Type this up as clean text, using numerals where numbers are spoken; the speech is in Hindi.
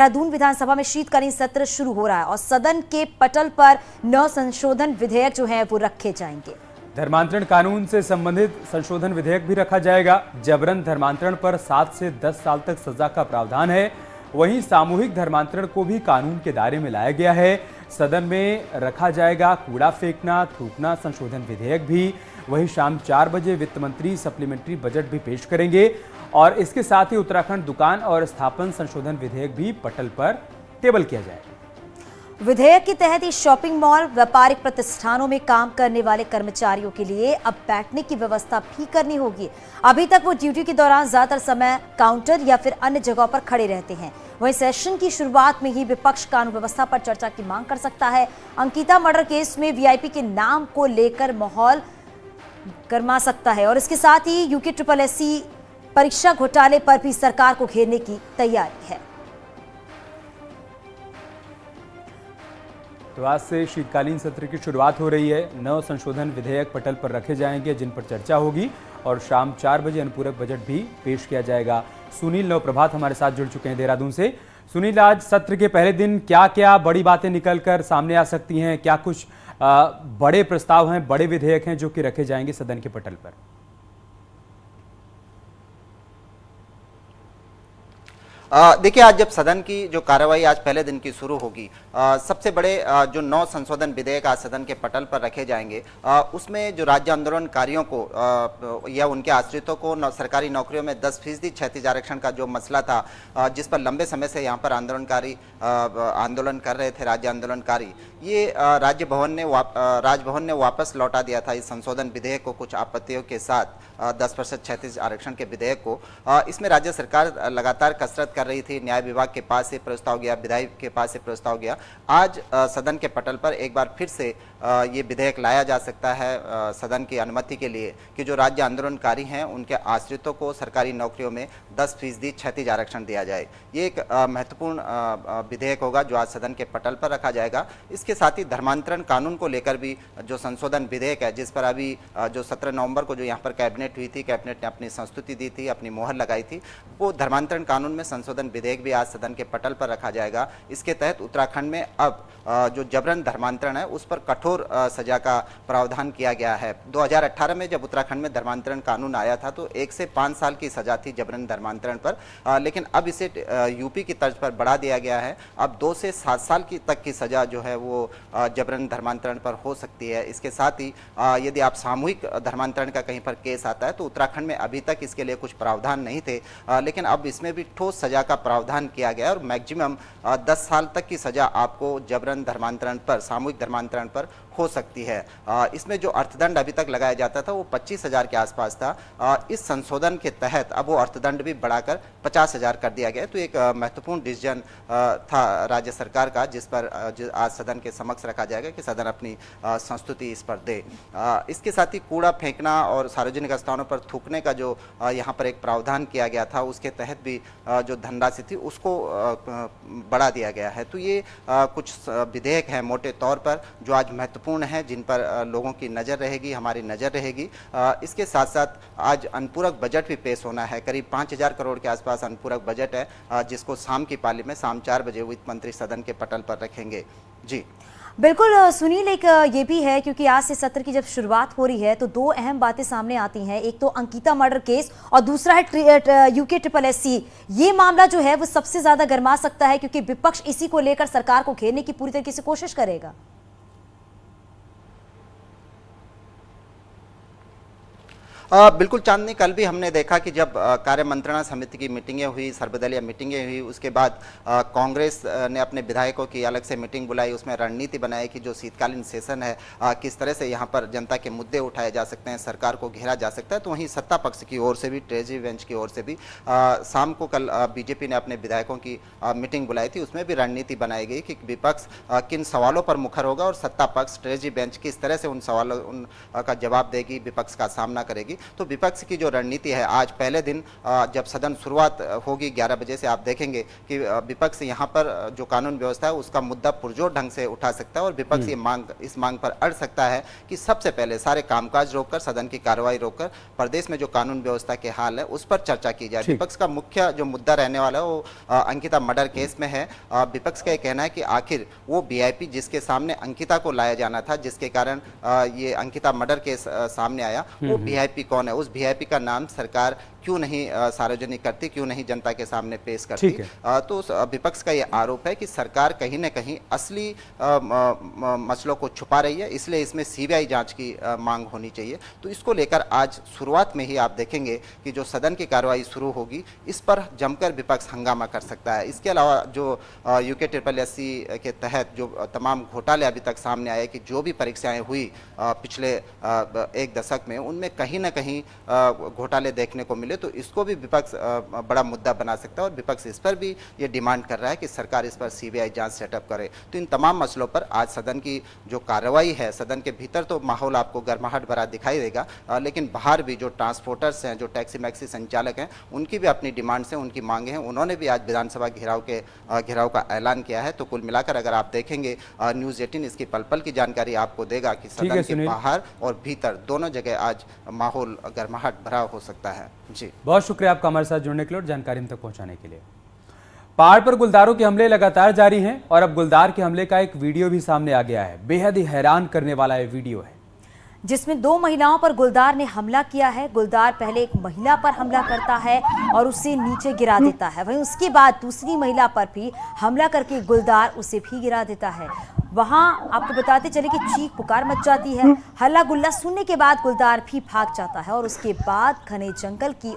देहरादून विधानसभा में शीतकालीन सत्र शुरू हो रहा है और सदन के पटल पर 9 संशोधन विधेयक जो हैं वो रखे जाएंगे। धर्मांतरण कानून से संबंधित संशोधन विधेयक भी रखा जाएगा। जबरन धर्मांतरण पर 7 से 10 साल तक सजा का प्रावधान है। वहीं सामूहिक धर्मांतरण को भी कानून के दायरे में लाया गया है। सदन में रखा जाएगा कूड़ा फेंकना थूकना संशोधन विधेयक भी। वहीं शाम 4 बजे वित्त मंत्री सप्लीमेंट्री बजट भी पेश करेंगे और इसके साथ ही उत्तराखंड दुकान और स्थापन संशोधन विधेयक भी पटल पर टेबल किया जाएगा। विधेयक के तहत ही शॉपिंग मॉल, व्यापारिक प्रतिष्ठानों में काम करने वाले कर्मचारियों के लिए अब बैठने की व्यवस्था भी करनी होगी। अभी तक वो ड्यूटी के दौरान ज्यादातर समय काउंटर या फिर अन्य जगहों पर खड़े रहते हैं। वहीं सेशन की शुरुआत में ही विपक्ष कानून व्यवस्था पर चर्चा की मांग कर सकता है। अंकिता मर्डर केस में वीआईपी के नाम को लेकर माहौल गरमा सकता है और इसके साथ ही यूके SSSC परीक्षा घोटाले पर भी सरकार को घेरने की तैयारी है। तो आज से शीतकालीन सत्र की शुरुआत हो रही है। 9 संशोधन विधेयक पटल पर रखे जाएंगे जिन पर चर्चा होगी और शाम 4 बजे अनुपूरक बजट भी पेश किया जाएगा। सुनील नवप्रभात हमारे साथ जुड़ चुके हैं देहरादून से। सुनील, आज सत्र के पहले दिन क्या क्या बड़ी बातें निकलकर सामने आ सकती हैं? क्या कुछ बड़े प्रस्ताव हैं, बड़े विधेयक हैं जो कि रखे जाएंगे सदन के पटल पर? देखिए, आज जब सदन की जो कार्रवाई आज पहले दिन की शुरू होगी, सबसे बड़े जो 9 संशोधन विधेयक आज सदन के पटल पर रखे जाएंगे, उसमें जो राज्य आंदोलनकारियों को या उनके आश्रितों को सरकारी नौकरियों में 10% क्षैतिज आरक्षण का जो मसला था, जिस पर लंबे समय से यहाँ पर आंदोलनकारी आंदोलन कर रहे थे राज्य आंदोलनकारी, ये राजभवन ने वापस लौटा दिया था इस संशोधन विधेयक को कुछ आपत्तियों के साथ। 10% क्षैतिज आरक्षण के विधेयक को इसमें राज्य सरकार लगातार कसरत कर रही थी। न्याय विभाग के पास से प्रस्ताव गया, विधायक के पास से प्रस्ताव गया। आज सदन के पटल पर एक बार फिर से ये विधेयक लाया जा सकता है सदन की अनुमति के लिए कि जो राज्य आंदोलनकारी हैं उनके आश्रितों को सरकारी नौकरियों में 10% क्षैतिज आरक्षण दिया जाए। ये एक महत्वपूर्ण विधेयक होगा जो आज सदन के पटल पर रखा जाएगा। इसके साथ ही धर्मांतरण कानून को लेकर भी जो संशोधन विधेयक है, जिस पर अभी जो 17 नवंबर को जो यहाँ पर कैबिनेट हुई थी, कैबिनेट ने अपनी संस्तुति दी थी, अपनी मोहर लगाई थी, वो धर्मांतरण कानून में संशोधन विधेयक भी आज सदन के पटल पर रखा जाएगा। इसके तहत उत्तराखंड में अब जो जबरन धर्मांतरण है उस पर कठोर सजा का प्रावधान किया गया है। 2018 में जब उत्तराखंड में धर्मांतरण कानून आया था तो 1 से 5 साल की सजा थी जबरन धर्मांतरण पर, लेकिन अब इसे यूपी की तर्ज पर बढ़ा दिया गया है। अब 2 से 7 साल तक की सजा जो है वो जबरन धर्मांतरण पर हो सकती है। इसके साथ ही यदि आप सामूहिक धर्मांतरण का कहीं पर केस आता है तो उत्तराखंड में अभी तक इसके लिए कुछ प्रावधान नहीं थे, लेकिन अब इसमें भी ठोस सजा का प्रावधान किया गया और मैक्सिमम 10 साल तक की सजा आपको जबरन धर्मांतरण पर, सामूहिक धर्मांतरण पर हो सकती है। इसमें जो अर्थदंड अभी तक लगाया जाता था वो 25,000 के आसपास था। इस संशोधन के तहत अब वो अर्थदंड भी बढ़ाकर 50,000 कर दिया गया। तो एक महत्वपूर्ण डिसीजन था राज्य सरकार का, जिस पर आज सदन के समक्ष रखा जाएगा कि सदन अपनी संस्तुति इस पर दे। इसके साथ ही कूड़ा फेंकना और सार्वजनिक स्थानों पर थूकने का जो यहाँ पर एक प्रावधान किया गया था, उसके तहत भी जो धनराशि थी उसको बढ़ा दिया गया है। तो ये कुछ विधेयक हैं मोटे तौर पर जो आज महत्वपूर्ण है, जिन पर लोगों की नज़र रहेगी, हमारी नज़र रहेगी। इसके साथ साथ आज अनुपूरक बजट भी पेश होना है। करीब 5,000 करोड़ के आसपास अनुपूरक बजट है, जिसको शाम की पाली में शाम 4 बजे वित्त मंत्री सदन के पटल पर रखेंगे। जी बिल्कुल सुनील, एक ये भी है क्योंकि आज से सत्र की जब शुरुआत हो रही है तो 2 अहम बातें सामने आती हैं। एक तो अंकिता मर्डर केस और दूसरा है यूके SSSC। ये मामला जो है वो सबसे ज्यादा गरमा सकता है क्योंकि विपक्ष इसी को लेकर सरकार को घेरने की पूरी तरीके से कोशिश करेगा। बिल्कुल चांदनी, कल भी हमने देखा कि जब कार्य मंत्रणा समिति की मीटिंगें हुई, सर्वदलीय मीटिंगें हुई, उसके बाद कांग्रेस ने अपने विधायकों की अलग से मीटिंग बुलाई, उसमें रणनीति बनाई कि जो शीतकालीन सेशन है किस तरह से यहाँ पर जनता के मुद्दे उठाए जा सकते हैं, सरकार को घेरा जा सकता है। तो वहीं सत्ता पक्ष की ओर से भी, ट्रेजरी बेंच की ओर से भी शाम को कल बीजेपी ने अपने विधायकों की मीटिंग बुलाई थी, उसमें भी रणनीति बनाई गई कि विपक्ष किन सवालों पर मुखर होगा और सत्ता पक्ष, ट्रेजरी बेंच किस तरह से उन सवालों का जवाब देगी, विपक्ष का सामना करेगी। तो विपक्ष की जो रणनीति है, आज पहले दिन जब सदन शुरुआत होगी 11 बजे से, आप देखेंगे कि विपक्ष यहाँ पर जो कानून व्यवस्था है उसका मुद्दा पुरजोर ढंग से उठा सकता है और विपक्ष इस मांग पर अड़ सकता है कि सबसे पहले सारे कामकाज रोककर, सदन की कार्रवाई रोककर प्रदेश में जो कानून व्यवस्था के हाल है उस पर चर्चा की जाए। विपक्ष का मुख्य जो मुद्दा रहने वाला है वो अंकिता मर्डर केस में है। विपक्ष का यह कहना है कि आखिर वो वीआईपी जिसके सामने अंकिता को लाया जाना था, जिसके कारण ये अंकिता मर्डर केस सामने आया, वो वीआईपी कौन है, उस वीआईपी का नाम सरकार क्यों नहीं सार्वजनिक करती, क्यों नहीं जनता के सामने पेश करती। तो विपक्ष का ये आरोप है कि सरकार कहीं न कहीं असली मसलों को छुपा रही है, इसलिए इसमें सीबीआई जांच की मांग होनी चाहिए। तो इसको लेकर आज शुरुआत में ही आप देखेंगे कि जो सदन की कार्रवाई शुरू होगी इस पर जमकर विपक्ष हंगामा कर सकता है। इसके अलावा जो UKSSC के तहत जो तमाम घोटाले अभी तक सामने आए कि जो भी परीक्षाएं हुई पिछले एक दशक में, उनमें कहीं ना कहीं घोटाले देखने को मिले, तो इसको भी विपक्ष बड़ा मुद्दा बना सकता है और विपक्ष इस पर भी ये डिमांड कर रहा है कि सरकार इस पर सीबीआई जांच सेटअप करे। तो इन तमाम मसलों पर आज सदन की जो कार्रवाई है, सदन के भीतर तो माहौल आपको गर्माहट भरा दिखाई देगा, लेकिन बाहर भी जो ट्रांसपोर्टर्स हैं, जो टैक्सी मैक्सी संचालक हैं, उनकी भी अपनी डिमांड से उनकी मांगे हैं, उन्होंने भी आज विधानसभा घेराव का ऐलान किया है। तो कुल मिलाकर अगर आप देखेंगे न्यूज़ 18 इसकी पल पल की जानकारी आपको देगा कि सदन के बाहर और भीतर दोनों जगह आज माहौल गर्माहट भरा हो सकता है। जी, बहुत शुक्रिया आपका हमारे साथ जुड़ने के लिए और जानकारी हम तक पहुंचाने के लिए। पहाड़ पर गुलदारों के हमले लगातार जारी हैं और अब गुलदार के हमले का एक वीडियो भी सामने आ गया है। बेहद ही हैरान करने वाला ये वीडियो है जिसमें 2 महिलाओं पर गुलदार ने हमला किया है। गुलदार पहले एक महिला पर हमला करता है और उसे नीचे गिरा देता है, वहीं उसके बाद दूसरी महिला पर भी हमला करके गुलदार उसे भी गिरा देता है। वहां आपको बताते चले कि चीख पुकार मच जाती है। हल्ला गुल्ला सुनने के बाद गुलदार भी भाग जाता है और उसके बाद घने जंगल की